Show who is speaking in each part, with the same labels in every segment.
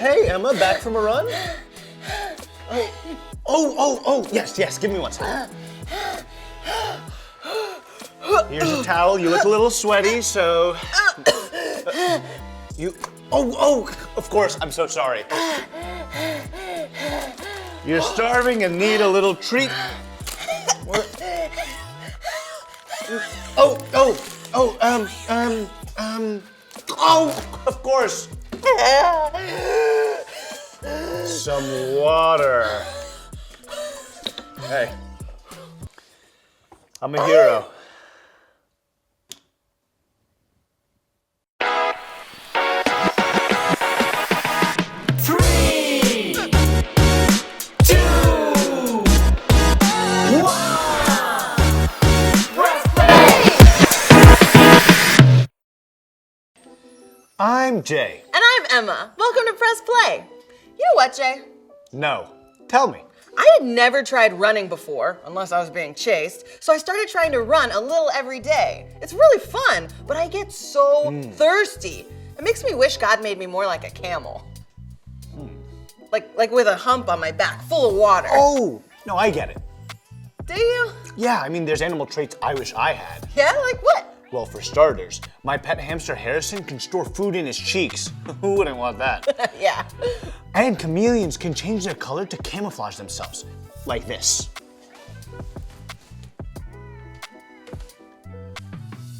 Speaker 1: hey, Emma, back from a run? Oh, yes, give me one second. Here's a towel, you look a little sweaty, so... of course, I'm so sorry. You're starving and need a little treat. Of course. Some water. Hey, I'm a hero. I'm Jay.
Speaker 2: And I'm Emma. Welcome to Press Play. You know what, Jay?
Speaker 1: No, tell me.
Speaker 2: I had never tried running before, unless I was being chased, so I started trying to run a little every day. It's really fun, but I get so thirsty. It makes me wish God made me more like a camel. Like with a hump on my back, full of water.
Speaker 1: Oh, no, I get it.
Speaker 2: Do you?
Speaker 1: Yeah, I mean, there's animal traits I wish I had.
Speaker 2: Yeah, like what?
Speaker 1: Well, for starters, my pet hamster Harrison can store food in his cheeks. Who wouldn't want that?
Speaker 2: Yeah.
Speaker 1: And chameleons can change their color to camouflage themselves, like this.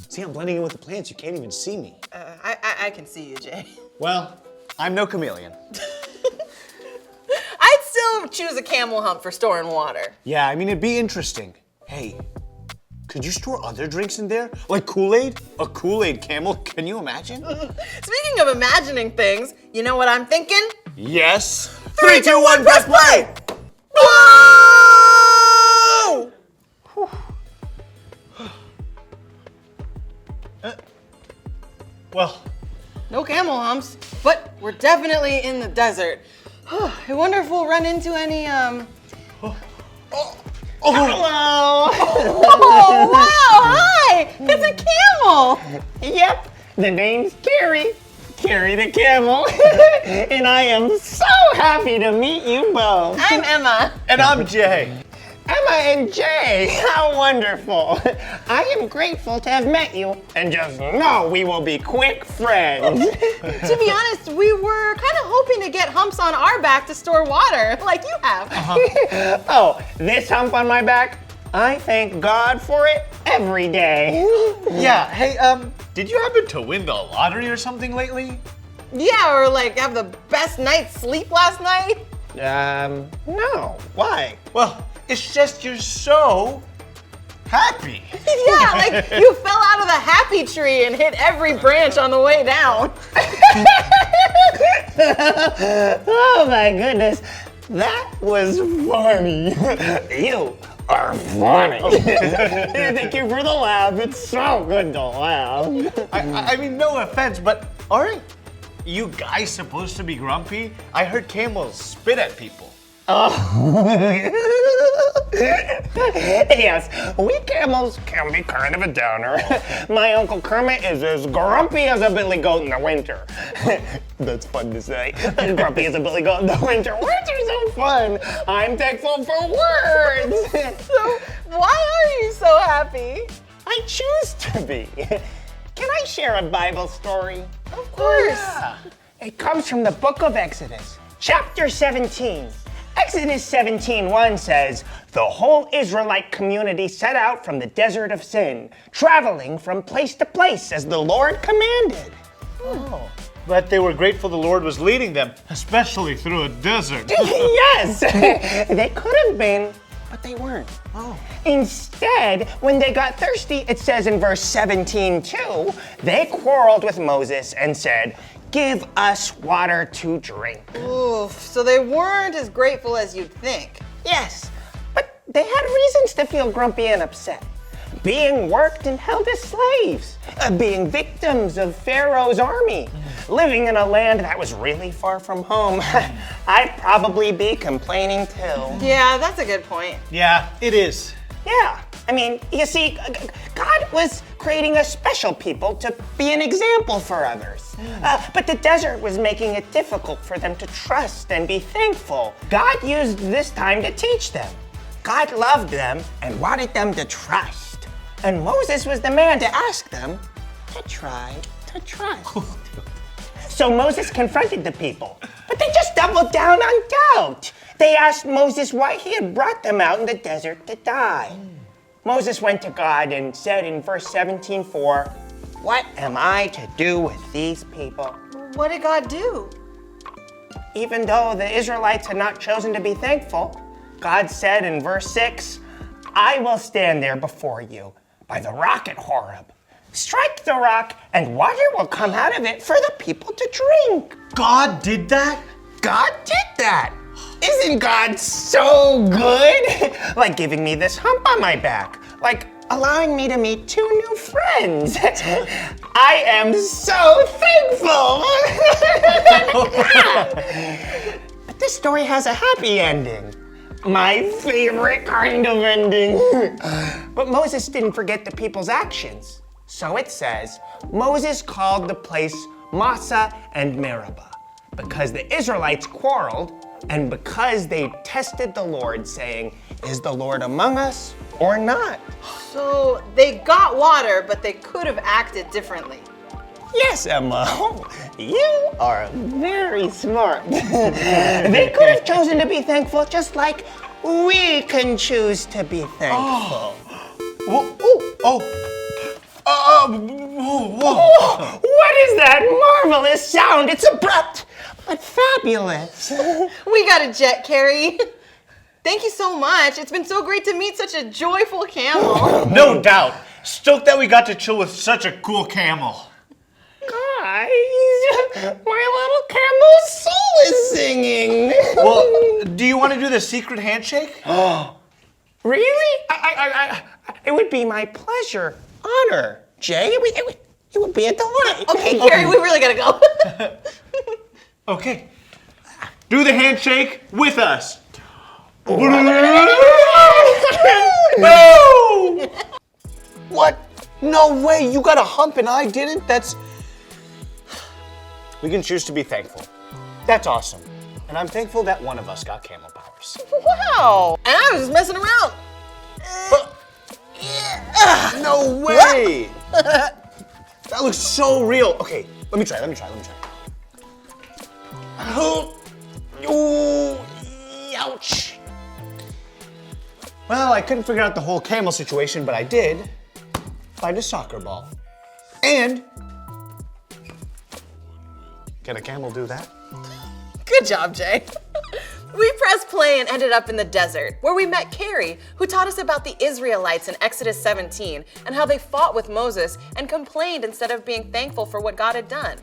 Speaker 1: See, I'm blending in with the plants. You can't even see me.
Speaker 2: I can see you, Jay.
Speaker 1: Well, I'm no chameleon.
Speaker 2: I'd still choose a camel hump for storing water.
Speaker 1: Yeah, I mean, it'd be interesting. Hey, could you store other drinks in there? Like Kool-Aid? A Kool-Aid camel? Can you imagine?
Speaker 2: Speaking of imagining things, you know what I'm thinking?
Speaker 1: Yes.
Speaker 2: 3, 2, 1, press play! Whoa!
Speaker 1: Well,
Speaker 2: No camel humps, but we're definitely in the desert. I wonder if we'll run into any, Hello! Oh, wow, hi! It's a camel!
Speaker 3: Yep, the name's Carrie the camel, and I am so happy to meet you both.
Speaker 2: I'm Emma.
Speaker 1: and I'm Jay.
Speaker 3: Emma and Jay, how wonderful. I am grateful to have met you, and just know we will be quick friends.
Speaker 2: To be honest, we were kind of hoping to get humps on our back to store water, like you have.
Speaker 3: Oh, this hump on my back? I thank God for it every day.
Speaker 1: Yeah, hey, did you happen to win the lottery or something lately?
Speaker 2: Yeah, or like have the best night's sleep last night.
Speaker 3: No, why?
Speaker 1: Well, it's just you're so happy.
Speaker 2: Yeah, like you fell out of the happy tree and hit every branch on the way down.
Speaker 3: Oh my goodness, that was funny. You are funny. Thank you for the laugh. It's so good to laugh.
Speaker 1: I mean, no offense, but aren't you guys supposed to be grumpy? I heard camels spit at people.
Speaker 3: Yes, we camels can be kind of a downer. My Uncle Kermit is as grumpy as a billy goat in the winter. That's fun to say. As grumpy as a billy goat in the winter. Words are so fun. I'm thankful for words.
Speaker 2: So why are you so happy?
Speaker 3: I choose to be. Can I share a Bible story?
Speaker 2: Of course.
Speaker 3: It comes from the book of Exodus, chapter 17. Exodus 17:1 says, the whole Israelite community set out from the desert of Sin, traveling from place to place as the Lord commanded.
Speaker 1: Oh, but they were grateful the Lord was leading them, especially through a desert.
Speaker 3: Yes, they could have been, but they weren't.
Speaker 1: Oh.
Speaker 3: Instead, when they got thirsty, it says in verse 17:2, they quarreled with Moses and said, give us water to drink.
Speaker 2: Oof, so they weren't as grateful as you'd think.
Speaker 3: Yes, but they had reasons to feel grumpy and upset. Being worked and held as slaves, being victims of Pharaoh's army, living in a land that was really far from home. I'd probably be complaining too.
Speaker 2: Yeah, that's a good point.
Speaker 1: Yeah, it is.
Speaker 3: Yeah, I mean, you see, God was creating a special people to be an example for others. But the desert was making it difficult for them to trust and be thankful. God used this time to teach them. God loved them and wanted them to trust. And Moses was the man to ask them to try to trust. So Moses confronted the people, but they just doubled down on doubt. They asked Moses why he had brought them out in the desert to die. Moses went to God and said in verse 17:4, "What am I to do with these people?"
Speaker 2: What did God do?
Speaker 3: Even though the Israelites had not chosen to be thankful, God said in verse 6, "I will stand there before you by the rock at Horeb. Strike the rock, and water will come out of it for the people to drink."
Speaker 1: God did that?
Speaker 3: God did that. Isn't God so good? Like giving me this hump on my back, like allowing me to meet 2 new friends. I am so thankful. But this story has a happy ending. My favorite kind of ending. But Moses didn't forget the people's actions. So it says, Moses called the place Massah and Meribah because the Israelites quarreled and because they tested the Lord, saying, "Is the Lord among us or not?"
Speaker 2: So they got water, but they could have acted differently.
Speaker 3: Yes, Emma, you are very smart. They could have chosen to be thankful just like we can choose to be thankful.
Speaker 1: Whoa.
Speaker 3: What is that marvelous sound? It's abrupt, but fabulous.
Speaker 2: We got a jet, Carrie. Thank you so much. It's been so great to meet such a joyful camel.
Speaker 1: No doubt. Stoked that we got to chill with such a cool camel.
Speaker 3: Guys, my little camel's soul is singing.
Speaker 1: Well, do you want to do the secret handshake?
Speaker 3: Really? It would be my pleasure, honor, Jay. It would be a delight.
Speaker 2: Okay, Carrie, we really gotta go.
Speaker 1: Okay. Do the handshake with us. What? No way, you got a hump and I didn't? We can choose to be thankful. That's awesome. And I'm thankful that one of us got camel powers.
Speaker 2: Wow. And I was just messing around.
Speaker 1: No way! That looks so real. Okay, let me try. Ooh, ouch. Well, I couldn't figure out the whole camel situation, but I did find a soccer ball. And can a camel do that?
Speaker 2: Good job, Jay. We pressed play and ended up in the desert, where we met Carrie, who taught us about the Israelites in Exodus 17 and how they fought with Moses and complained instead of being thankful for what God had done.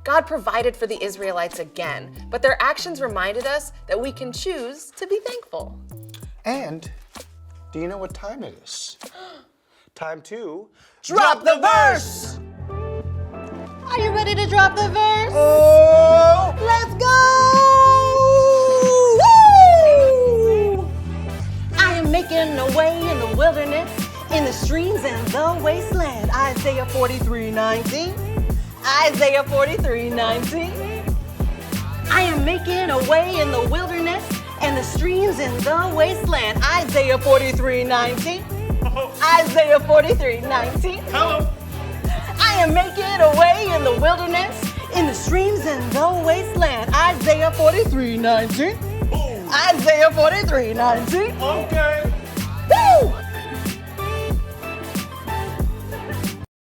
Speaker 2: God provided for the Israelites again, but their actions reminded us that we can choose to be thankful.
Speaker 1: And do you know what time it is? Time to
Speaker 2: Drop the verse! Are you ready to drop the verse?
Speaker 1: Oh!
Speaker 2: Let's go! Woo! I am making a way in the wilderness, in the streams and the wasteland. Isaiah 43:19. Isaiah 43:19. I am making a way in the wilderness and the streams in the wasteland. Isaiah 43:19. Isaiah 43:19.
Speaker 1: Hello.
Speaker 2: I am making a way in the wilderness, in the streams and the wasteland. Isaiah 43:19. Isaiah 43:19.
Speaker 1: Okay.